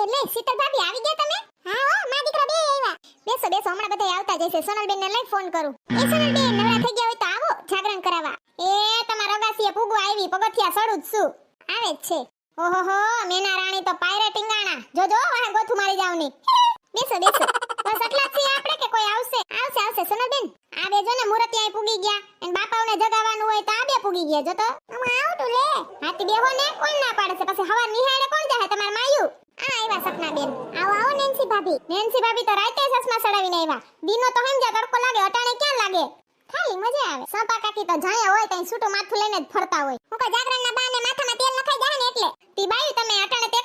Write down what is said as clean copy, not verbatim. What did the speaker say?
એટલે શીતલ ભાભી આવી ગયા તમે? હા હો, માં દીકરા બે આવ્યા. બેસો બેસો, હમણાં બધા આવતા જશે. સોનલબેન ને લઈ ફોન કરું. એ સોનલબેન, નવરા થઈ ગયા હોય તો આવો જાગરણ કરાવવા. એ તમારા રગાસીએ પૂગો આવી, પગથિયા સડું જ છું. આવે જ છે. ઓહોહો, મેના રાણી તો પાયરે ટીંગાણા. જોજો વાહે ગોથું મારી જાવની. બેસો બેસો. બસ એટલા જ છીએ આપણે કે કોઈ આવશે? આવશે આવશે સોનલબેન. આ બે જો ને મુરત અહીં પૂગી ગયા. અને બાપાઓને જગાવવાનું હોય તો આ બે પૂગી ગયા. જો તો હું આવું તું લે. હાથી બેહો ને, કોણ ના પાડે છે? પછી હવાર નિહાળે કોણ જાહે તમાર માયું? આ આવ્યા સપનાબેન. આવો આવો નેન્સી ભાભી. નેન્સી ભાભી તો રાતે ચશ્મા સડાવીને આવ્યા. દીનો તો સમજા તડકો લાગે, અટાણે ક્યાં લાગે? ખાલી મજા આવે. સંપા કાકી તો જાયા હોય તઈ છૂટું માથું લઈને જ ફરતા હોય. હું કા જાગરણના બાને માથામાં તેલ નખાઈ જાય ને એટલે. તી બાઈ તમે અટાણે તે